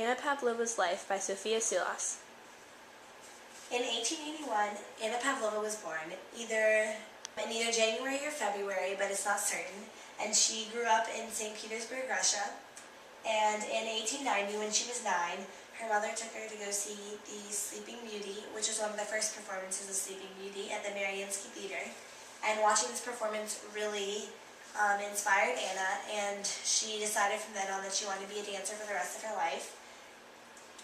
Anna Pavlova's Life by Sophia Silas. In 1881, Anna Pavlova was born, either January or February, but it's not certain, and she grew up in St. Petersburg, Russia. And in 1890, when she was 9, her mother took her to go see the Sleeping Beauty, which was one of the first performances of Sleeping Beauty at the Mariinsky Theater. And watching this performance really inspired Anna, and she decided from then on that she wanted to be a dancer for the rest of her life.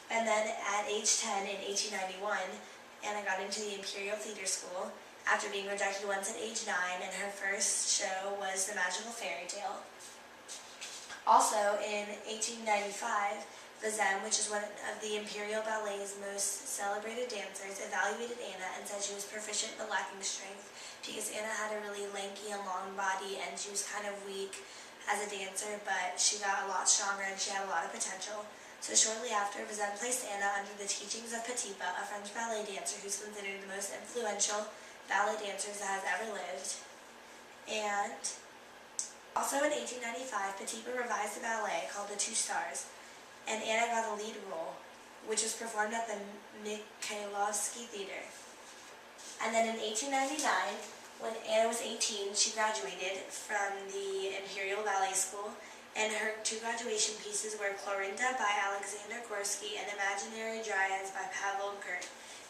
And then at age 10 in 1891, Anna got into the Imperial Theater School after being rejected once at age 9, and her first show was The Magical Fairy Tale. Also, in 1895, Vazem, which is one of the Imperial Ballet's most celebrated dancers, evaluated Anna and said she was proficient but lacking strength because Anna had a really lanky and long body and she was kind of weak as a dancer, but she got a lot stronger and she had a lot of potential. So shortly after, Vazem placed Anna under the teachings of Petipa, a French ballet dancer who's considered the most influential ballet dancer that has ever lived. And also in 1895, Petipa revised the ballet called The Two Stars, and Anna got a lead role, which was performed at the Mikhailovsky Theater. And then in 1899, when Anna was 18, she graduated from the Imperial Ballet School, and her two graduation pieces were Clorinda by Alexander Gorsky and Imaginary Dryads by Pavel Gert.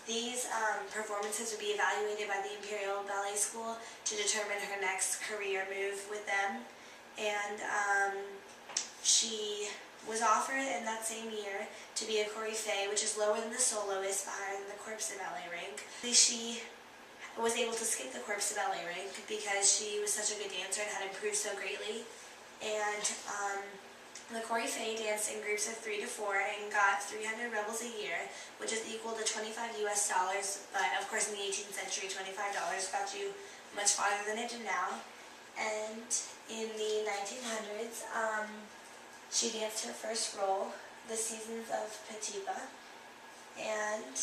These performances would be evaluated by the Imperial Ballet School to determine her next career move with them. And she was offered in that same year to be a coryphée, which is lower than the soloist but higher than the corps de ballet rank. She was able to skip the corps de ballet rank because she was such a good dancer and had improved so greatly. And the coryphée danced in groups of 3 to 4 and got 300 rubles a year, which is equal to $25 US, but of course in the 18th century, $25 got you much farther than it did now. And in the 1900s, she danced her first role, The Seasons of Petipa, and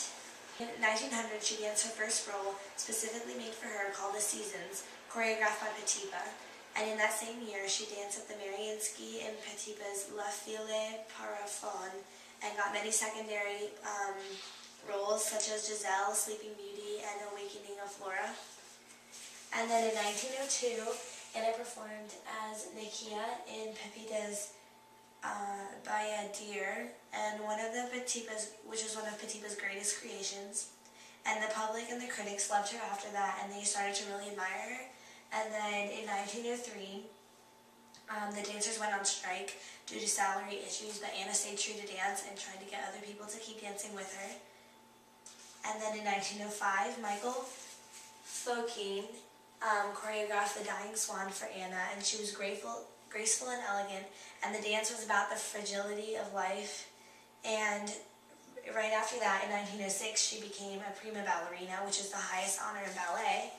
in 1900 she danced her first role specifically made for her called The Seasons, choreographed by Petipa. And in that same year, she danced at the Mariinsky in Petipa's La Fille Parafon and got many secondary roles such as Giselle, Sleeping Beauty, and Awakening of Flora. And then in 1902, Anna performed as Nikia in Pepita's Bayadere, and which was one of Petipa's greatest creations. And the public and the critics loved her after that, and they started to really admire her. And then in 1903, the dancers went on strike due to salary issues, but Anna stayed true to dance and tried to get other people to keep dancing with her. And then in 1905, Michael Fokine choreographed The Dying Swan for Anna, and she was graceful and elegant, and the dance was about the fragility of life. And right after that, in 1906, she became a prima ballerina, which is the highest honor in ballet.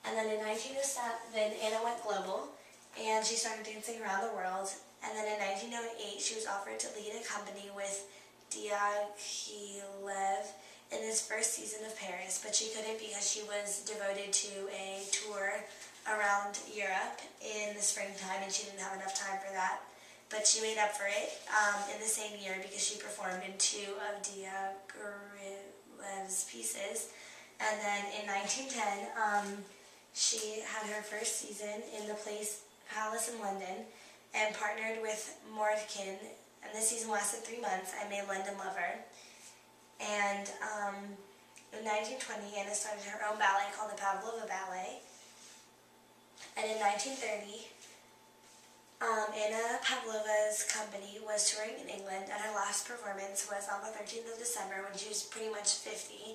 And then in 1907, Anna went global, and she started dancing around the world. And then in 1908, she was offered to lead a company with Diaghilev in his first season of Paris, but she couldn't because she was devoted to a tour around Europe in the springtime, and she didn't have enough time for that. But she made up for it in the same year because she performed in 2 of Diaghilev's pieces. And then in 1910, she had her first season in the Palace in London and partnered with Mordkin, and this season lasted 3 months and made London Lover. And in 1920, Anna started her own ballet called the Pavlova Ballet. And in 1930, Anna Pavlova's company was touring in England, and her last performance was on the 13th of December when she was pretty much 50.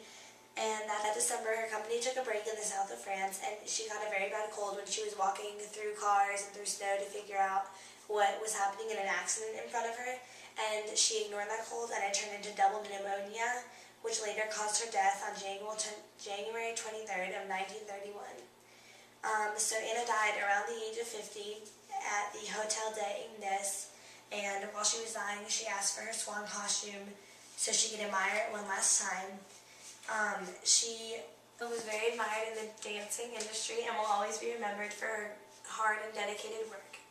And that December, her company took a break in the south of France, and she got a very bad cold when she was walking through cars and through snow to figure out what was happening in an accident in front of her. And she ignored that cold, and it turned into double pneumonia, which later caused her death on January 23rd of 1931. So Anna died around the age of 50 at the Hotel des Ignes, and while she was dying, she asked for her swan costume so she could admire it one last time. She was very admired in the dancing industry and will always be remembered for her hard and dedicated work.